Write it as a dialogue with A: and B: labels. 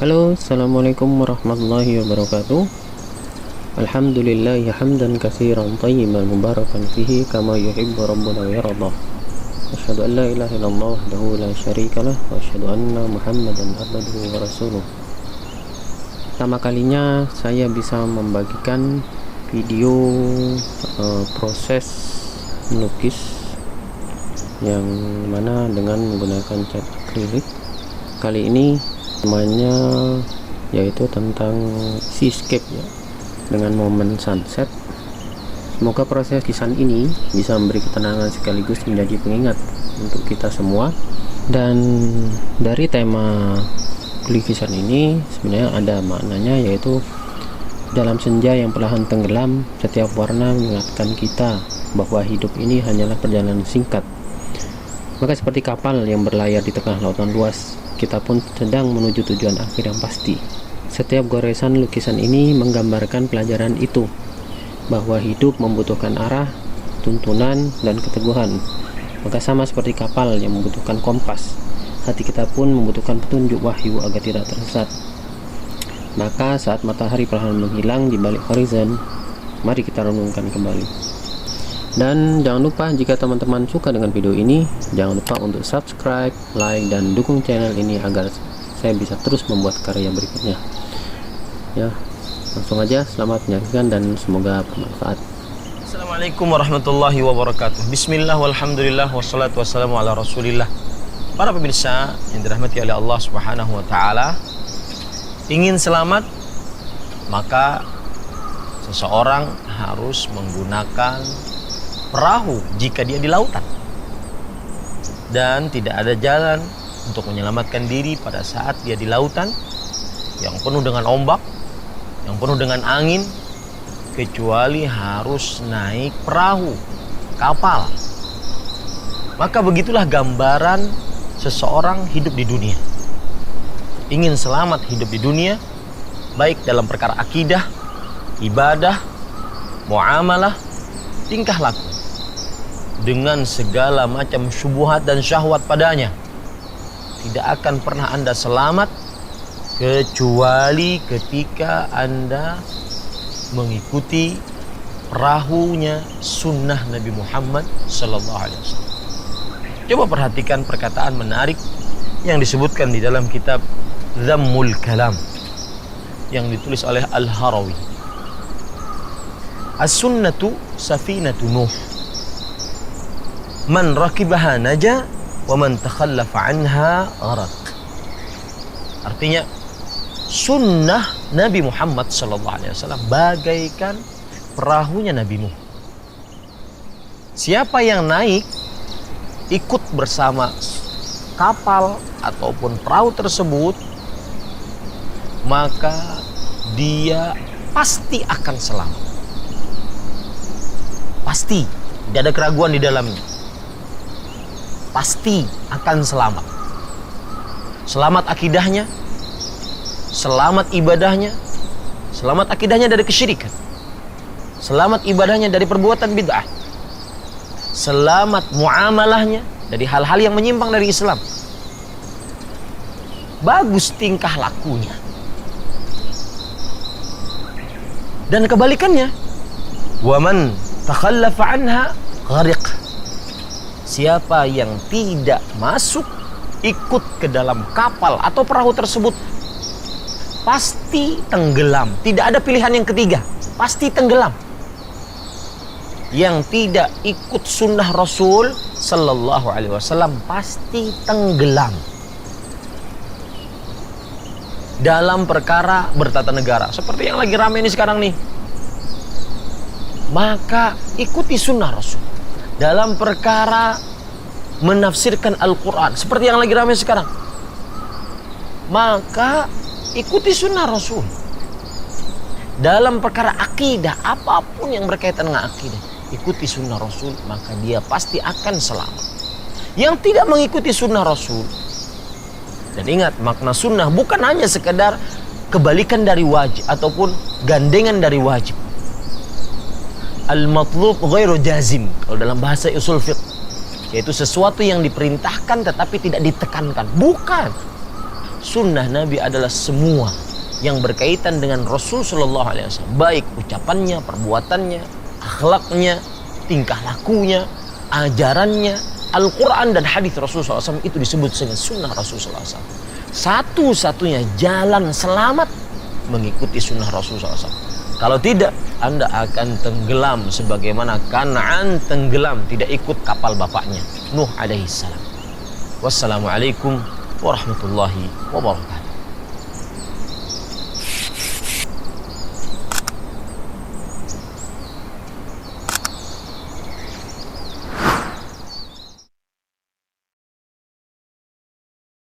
A: Halo, assalamualaikum warahmatullahi wabarakatuh. Alhamdulillah hamdan katsiran thayyiban mubarakan fihi kama yuhibbu rabbuna wa yarda. Asyhadu an la ilaha illallah wahdahu la syarikalah wa asyhadu anna Muhammadan abduhu wa rasuluh. Pertama kalinya saya bisa membagikan video proses melukis yang mana dengan menggunakan cat akrilik. Kali ini namanya yaitu tentang seascape ya, dengan momen sunset. Semoga proses lukisan ini bisa memberi ketenangan sekaligus menjadi pengingat untuk kita semua. Dan dari tema lukisan ini sebenarnya ada maknanya, yaitu dalam senja yang perlahan tenggelam, setiap warna mengingatkan kita bahwa hidup ini hanyalah perjalanan singkat. Maka seperti kapal yang berlayar di tengah lautan luas, kita pun sedang menuju tujuan akhir yang pasti. Setiap goresan lukisan ini menggambarkan pelajaran itu, bahwa hidup membutuhkan arah, tuntunan, dan keteguhan. Maka sama seperti kapal yang membutuhkan kompas, hati kita pun membutuhkan petunjuk wahyu agar tidak tersesat. Maka saat matahari perlahan menghilang di balik horizon, mari kita renungkan kembali. Dan jangan lupa, jika teman-teman suka dengan video ini, jangan lupa untuk subscribe, like, dan dukung channel ini agar saya bisa terus membuat karya berikutnya. Ya, langsung aja selamat menyaksikan dan semoga bermanfaat.
B: Assalamualaikum warahmatullahi wabarakatuh. Bismillah walhamdulillah wassalatu wassalamu ala rasulillah. Para pemirsa yang dirahmati oleh Allah subhanahu wa ta'ala, ingin selamat, maka seseorang harus menggunakan perahu jika dia di lautan, dan tidak ada jalan untuk menyelamatkan diri pada saat dia di lautan yang penuh dengan ombak, yang penuh dengan angin, kecuali harus naik perahu, kapal. Maka begitulah gambaran seseorang hidup di dunia. Ingin selamat hidup di dunia, baik dalam perkara akidah, ibadah, muamalah, tingkah laku, dengan segala macam syubhat dan syahwat padanya, tidak akan pernah Anda selamat kecuali ketika Anda mengikuti perahunya sunnah Nabi Muhammad sallallahu alaihi wasallam. Coba perhatikan perkataan menarik yang disebutkan di dalam kitab Dhammul Kalam yang ditulis oleh Al-Harawi. As-sunnatu safinatu Nuh, man rakibaha naja wa man takhallafa anha gharaq. Artinya, sunnah Nabi Muhammad sallallahu alaihi wasallam bagaikan perahunya Nabi Nuh. Siapa yang naik ikut bersama kapal ataupun perahu tersebut, maka dia pasti akan selamat. Pasti, tidak ada keraguan di dalamnya. Pasti akan selamat. Selamat akidahnya, selamat ibadahnya, selamat akidahnya dari kesyirikan, selamat ibadahnya dari perbuatan bid'ah, selamat muamalahnya dari hal-hal yang menyimpang dari Islam, bagus tingkah lakunya. Dan kebalikannya, waman takhallafa anha ghariq. Siapa yang tidak masuk ikut ke dalam kapal atau perahu tersebut, pasti tenggelam. Tidak ada pilihan yang ketiga, pasti tenggelam. Yang tidak ikut sunnah Rasul sallallahu alaihi wasallam pasti tenggelam dalam perkara bertata negara seperti yang lagi ramai ini sekarang nih. Maka ikuti sunnah Rasul dalam perkara menafsirkan Al-Quran seperti yang lagi ramai sekarang. Maka ikuti sunnah Rasul dalam perkara akidah, apapun yang berkaitan dengan akidah, ikuti sunnah Rasul, maka dia pasti akan selamat. Yang tidak mengikuti sunnah Rasul, dan ingat, makna sunnah bukan hanya sekedar kebalikan dari wajib ataupun gandengan dari wajib. Al-matlub ghairu jazim kalau dalam bahasa usul fiqh, yaitu sesuatu yang diperintahkan tetapi tidak ditekankan. Bukan. sunnah Nabi adalah semua yang berkaitan dengan Rasul Shallallahu Alaihi Wasallam, baik ucapannya, perbuatannya, akhlaknya, tingkah lakunya, ajarannya, Al-Quran dan hadis Rasul SAW itu disebut sebagai sunnah Rasul SAW. Satu-satunya jalan selamat mengikuti sunnah Rasul SAW. Kalau tidak, Anda akan tenggelam sebagaimana Kan'an tenggelam tidak ikut kapal bapaknya Nuh alaihissalam. Wassalamualaikum warahmatullahi wabarakatuh.